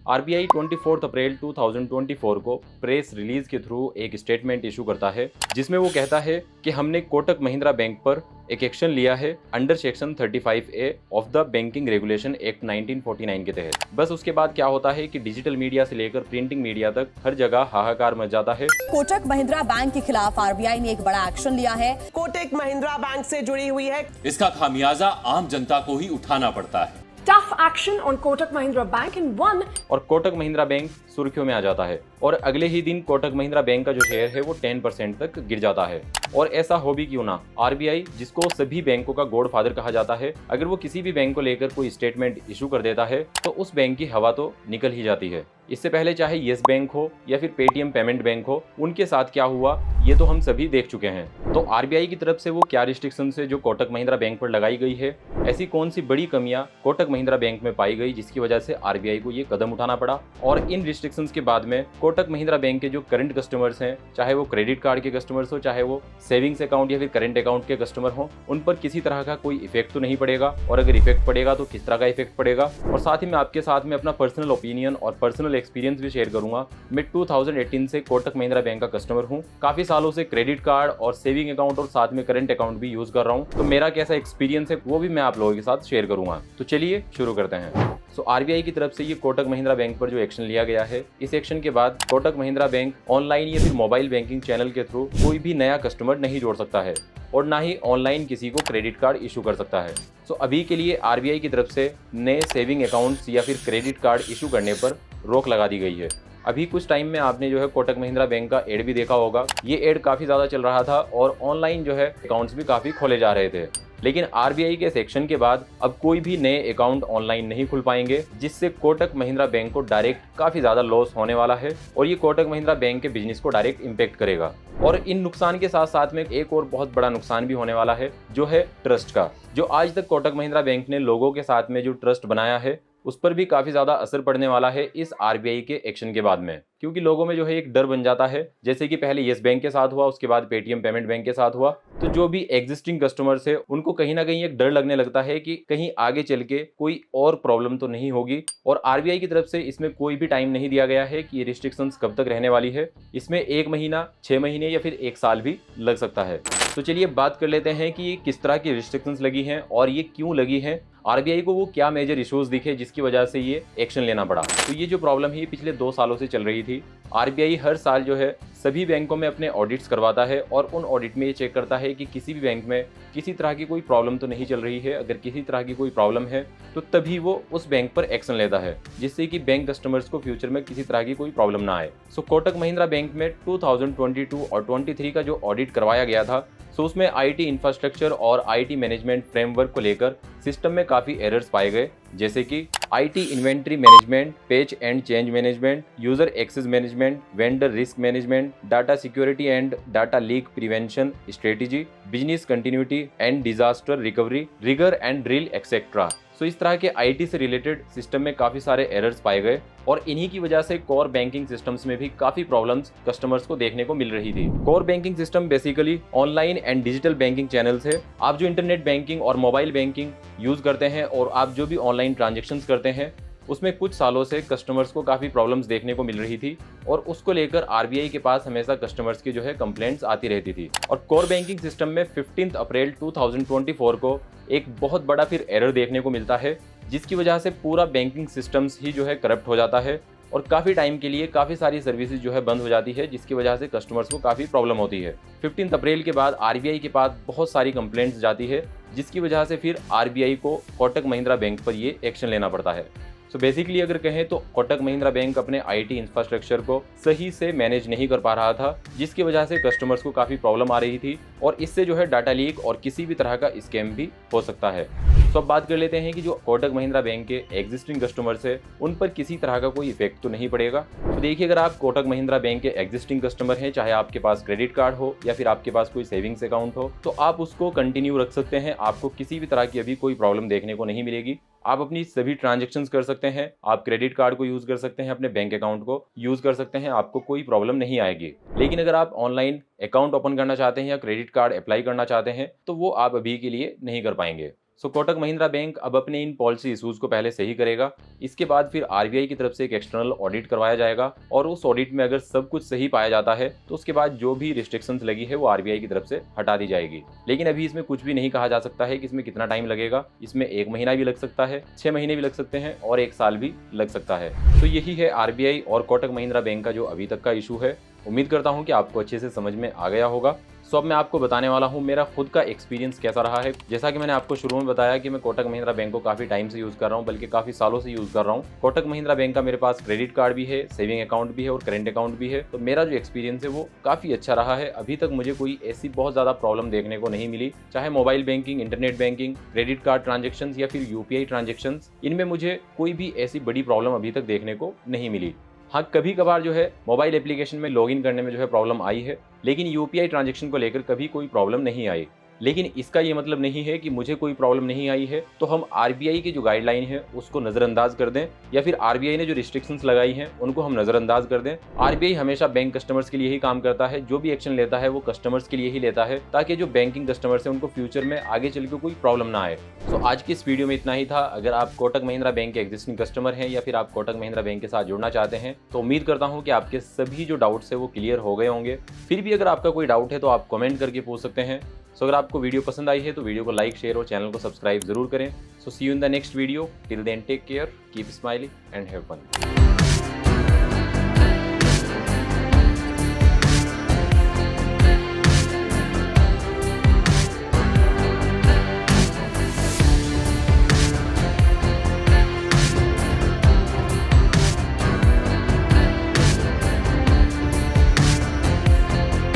RBI 24 अप्रैल 2024 को press release के through एक स्टेटमेंट इशू करता है जिसमें वो कहता है कि हमने कोटक महिंद्रा बैंक पर एक एक्शन लिया है under section 35A of the banking regulation act 1949 के तहत। बस उसके बाद क्या होता है कि डिजिटल मीडिया से लेकर प्रिंटिंग मीडिया तक हर जगह हाहाकार मच जाता है। कोटक महिंद्रा बैंक के खिलाफ आरबीआई ने एक बड़ा एक्शन लिया है। कोटक महिंद्रा बैंक से जुड़ी हुई है, इसका खामियाजा आम जनता को ही उठाना पड़ता है। Tough action on Kotak Mahindra Bank in one. और कोटक महिंद्रा बैंक सुर्खियों में आ जाता है और अगले ही दिन कोटक महिंद्रा बैंक का जो शेयर है वो 10% तक गिर जाता है। और ऐसा हो भी क्यों ना, आरबीआई जिसको सभी बैंकों का गॉडफादर कहा जाता है, अगर वो किसी भी बैंक को लेकर कोई स्टेटमेंट इशू कर देता है तो उस बैंक की हवा तो निकल ही जाती है। इससे पहले चाहे येस बैंक हो या फिर पेटीएम पेमेंट बैंक हो, उनके साथ क्या हुआ ये तो हम सभी देख चुके हैं। तो आरबीआई की तरफ से वो क्या रिस्ट्रिक्शन है जो कोटक महिंद्रा बैंक पर लगाई गई है, ऐसी कौन सी बड़ी कमियां कोटक महिंद्रा बैंक में पाई गई जिसकी वजह से आरबीआई को ये कदम उठाना पड़ा। और इन रिस्ट्रिक्शंस के बाद में कोटक महिंद्रा बैंक के जो करंट कस्टमर्स हैं, चाहे वो क्रेडिट कार्ड के कस्टमर्स हो, चाहे वो सेविंग्स अकाउंट या फिर करंट अकाउंट के कस्टमर हो, उन पर किसी तरह का कोई इफेक्ट तो नहीं पड़ेगा। और अगर इफेक्ट पड़ेगा तो किस तरह का इफेक्ट पड़ेगा। और साथ ही मैं आपके साथ में अपना पर्सनल ओपिनियन और पर्सनल एक्सपीरियंस भी शेयर करूंगा। मैं 2018 से कोटक महिंद्रा बैंक का कस्टमर हूं, काफी सालों से क्रेडिट कार्ड और सेविंग अकाउंट और साथ में करंट अकाउंट भी यूज कर रहा हूं। तो मेरा कैसा एक्सपीरियंस है वो भी मैं आप लोगों के साथ शेयर करूंगा। तो चलिए शुरू करते हैं। आरबीआई की तरफ से ये कोटक महिंद्रा बैंक पर जो एक्शन लिया गया है, इस एक्शन के बाद कोटक महिंद्रा बैंक ऑनलाइन या फिर मोबाइल बैंकिंग चैनल के थ्रू कोई भी नया कस्टमर नहीं जोड़ सकता है और ना ही ऑनलाइन किसी को क्रेडिट कार्ड इशू कर सकता है। अभी के लिए आरबीआई की तरफ से नए सेविंग अकाउंट्स या फिर क्रेडिट कार्ड इशू करने पर रोक लगा दी गई है। अभी कुछ टाइम में आपने जो है कोटक महिंद्रा बैंक का एड भी देखा होगा। ये एड काफ़ी ज़्यादा चल रहा था और ऑनलाइन जो है अकाउंट्स भी काफ़ी खोले जा रहे थे। लेकिन आरबीआई के सेक्शन के बाद अब कोई भी नए अकाउंट ऑनलाइन नहीं खुल पाएंगे, जिससे कोटक महिंद्रा बैंक को डायरेक्ट काफ़ी ज़्यादा लॉस होने वाला है और ये कोटक महिंद्रा बैंक के बिजनेस को डायरेक्ट इम्पैक्ट करेगा। और इन नुकसान के साथ साथ में एक और बहुत बड़ा नुकसान भी होने वाला है, जो है ट्रस्ट का। जो आज तक कोटक महिंद्रा बैंक ने लोगों के साथ में जो ट्रस्ट बनाया है, उस पर भी काफ़ी ज़्यादा असर पड़ने वाला है इस आरबीआई के एक्शन के बाद में। क्योंकि लोगों में जो है एक डर बन जाता है, जैसे कि पहले येस बैंक के साथ हुआ, उसके बाद पेटीएम पेमेंट बैंक के साथ हुआ। तो जो भी एग्जिस्टिंग कस्टमर्स है उनको कहीं ना कहीं एक डर लगने लगता है कि कहीं आगे चल के कोई और प्रॉब्लम तो नहीं होगी। और आरबीआई की तरफ से इसमें कोई भी टाइम नहीं दिया गया है कि ये रिस्ट्रिक्शंस कब तक रहने वाली है। इसमें 1 महीना, 6 महीने या फिर 1 साल भी लग सकता है। तो चलिए बात कर लेते हैं कि ये किस तरह की रिस्ट्रिक्शंस लगी हैं और ये क्यों लगी हैं। आरबीआई को वो क्या मेजर इश्यूज दिखे जिसकी वजह से ये एक्शन लेना पड़ा। तो ये जो प्रॉब्लम है पिछले 2 सालों से चल रही थी। आरबीआई हर साल जो है सभी बैंकों में अपने ऑडिट्स करवाता है और उन ऑडिट में ये चेक करता है कि किसी भी बैंक में किसी तरह की कोई प्रॉब्लम तो नहीं चल रही है। अगर किसी तरह की कोई प्रॉब्लम है तो तभी वो उस बैंक पर एक्शन लेता है, जिससे कि बैंक कस्टमर्स को फ्यूचर में किसी तरह की कोई प्रॉब्लम ना आए। कोटक महिंद्रा बैंक में 2022 और 23 का जो ऑडिट करवाया गया था, उसमें आईटी इंफ्रास्ट्रक्चर और आईटी मैनेजमेंट फ्रेमवर्क को लेकर सिस्टम में काफ़ी एरर्स पाए गए, जैसे कि IT inventory management, patch and change management, user access management, vendor risk management, data security and data leak prevention strategy, business continuity and disaster recovery, rigour and drill etcetera. इस तरह के IT से related system में काफ़ी सारे errors पाए गए और इन्हीं की वजह से कोर बैंकिंग सिस्टम्स में भी काफ़ी प्रॉब्लम्स कस्टमर्स को देखने को मिल रही थी। Core banking system basically online and digital banking channels है। आप जो इंटरनेट बैंकिंग और मोबाइल बैंकिंग यूज़ करते हैं और आप जो भी ऑनलाइन ट्रांजेक्शन्स करते हैं, उसमें कुछ सालों से कस्टमर्स को काफ़ी प्रॉब्लम्स देखने को मिल रही थी और उसको लेकर आरबीआई के पास हमेशा कस्टमर्स की जो है कंप्लेंट्स आती रहती थी। और कोर बैंकिंग सिस्टम में 15 अप्रैल 2024 को एक बहुत बड़ा फिर एरर देखने को मिलता है, जिसकी वजह से पूरा बैंकिंग सिस्टम्स ही जो है करप्ट हो जाता है और काफ़ी टाइम के लिए काफ़ी सारी सर्विसेज जो है बंद हो जाती है, जिसकी वजह से कस्टमर्स को काफ़ी प्रॉब्लम होती है। 15 अप्रैल के बाद आरबीआई के पास बहुत सारी कंप्लेंट्स जाती है, जिसकी वजह से फिर आरबीआई को कोटक महिंद्रा बैंक पर ये एक्शन लेना पड़ता है। बेसिकली अगर कहें तो कोटक महिंद्रा बैंक अपने आईटी इंफ्रास्ट्रक्चर को सही से मैनेज नहीं कर पा रहा था, जिसकी वजह से कस्टमर्स को काफ़ी प्रॉब्लम आ रही थी और इससे जो है डाटा लीक और किसी भी तरह का स्कैम भी हो सकता है। अब बात कर लेते हैं कि जो कोटक महिंद्रा बैंक के एग्जिस्टिंग कस्टमर्स है उन पर किसी तरह का कोई इफेक्ट तो नहीं पड़ेगा। तो देखिए, अगर आप कोटक महिंद्रा बैंक के एग्जिस्टिंग कस्टमर हैं, चाहे आपके पास क्रेडिट कार्ड हो या फिर आपके पास कोई सेविंग्स अकाउंट हो, तो आप उसको कंटिन्यू रख सकते हैं। आपको किसी भी तरह की अभी कोई प्रॉब्लम देखने को नहीं मिलेगी। आप अपनी सभी ट्रांजेक्शन्स कर सकते हैं, आप क्रेडिट कार्ड को यूज़ कर सकते हैं, अपने बैंक अकाउंट को यूज़ कर सकते हैं, आपको कोई प्रॉब्लम नहीं आएगी। लेकिन अगर आप ऑनलाइन अकाउंट ओपन करना चाहते हैं या क्रेडिट कार्ड अप्लाई करना चाहते हैं तो वो आप अभी के लिए नहीं कर पाएंगे। सो कोटक महिंद्रा बैंक अब अपने इन पॉलिसी इशूज़ को पहले सही करेगा, इसके बाद फिर आरबीआई की तरफ से एक एक्सटर्नल ऑडिट करवाया जाएगा और उस ऑडिट में अगर सब कुछ सही पाया जाता है तो उसके बाद जो भी रिस्ट्रिक्शंस लगी है वो आरबीआई की तरफ से हटा दी जाएगी। लेकिन अभी इसमें कुछ भी नहीं कहा जा सकता है कि इसमें कितना टाइम लगेगा। इसमें 1 महीना भी लग सकता है, 6 महीने भी लग सकते हैं और 1 साल भी लग सकता है। तो यही है आरबीआई और कोटक महिंद्रा बैंक का जो अभी तक का इशू है। उम्मीद करता हूं कि आपको अच्छे से समझ में आ गया होगा। सो अब मैं आपको बताने वाला हूं मेरा खुद का एक्सपीरियंस कैसा रहा है। जैसा कि मैंने आपको शुरू में बताया कि मैं कोटक महिंद्रा बैंक को काफ़ी टाइम से यूज़ कर रहा हूं, बल्कि काफ़ी सालों से यूज़ कर रहा हूं। कोटक महिंद्रा बैंक का मेरे पास क्रेडिट कार्ड भी है, सेविंग अकाउंट भी है और करेंट अकाउंट भी है। तो मेरा जो एक्सपीरियंस है वो काफ़ी अच्छा रहा है। अभी तक मुझे कोई ऐसी बहुत ज़्यादा प्रॉब्लम देखने को नहीं मिली, चाहे mobile banking, internet banking, credit card transactions या फिर यूपीआई ट्रांजेक्शन्स, इनमें मुझे कोई भी ऐसी बड़ी प्रॉब्लम अभी तक देखने को नहीं मिली। हाँ, कभी कभार जो है मोबाइल एप्लीकेशन में लॉगिन करने में जो है प्रॉब्लम आई है, लेकिन यूपीआई ट्रांजैक्शन को लेकर कभी कोई प्रॉब्लम नहीं आई। लेकिन इसका ये मतलब नहीं है कि मुझे कोई प्रॉब्लम नहीं आई है तो हम आरबीआई की जो गाइडलाइन है उसको नज़रअंदाज कर दें, या फिर आरबीआई ने जो रिस्ट्रिक्शंस लगाई हैं उनको हम नज़रअंदाज कर दें। आरबीआई हमेशा बैंक कस्टमर्स के लिए ही काम करता है, जो भी एक्शन लेता है वो कस्टमर्स के लिए ही लेता है, ताकि जो बैंकिंग कस्टमर्स हैं उनको फ्यूचर में आगे चल के कोई प्रॉब्लम ना आए। तो आज की इस वीडियो में इतना ही था। अगर आप कोटक महिंद्रा बैंक के एग्जिस्टिंग कस्टमर हैं या फिर आप कोटक महिंद्रा बैंक के साथ जुड़ना चाहते हैं तो उम्मीद करता हूँ कि आपके सभी जो डाउट्स है वो क्लियर हो गए होंगे। फिर भी अगर आपका कोई डाउट है तो आप कमेंट करके पूछ सकते हैं। सो अगर आपको वीडियो पसंद आई है तो वीडियो को लाइक, शेयर और चैनल को सब्सक्राइब जरूर करें। So see you in the next video. Till then take care, keep smiling and have fun.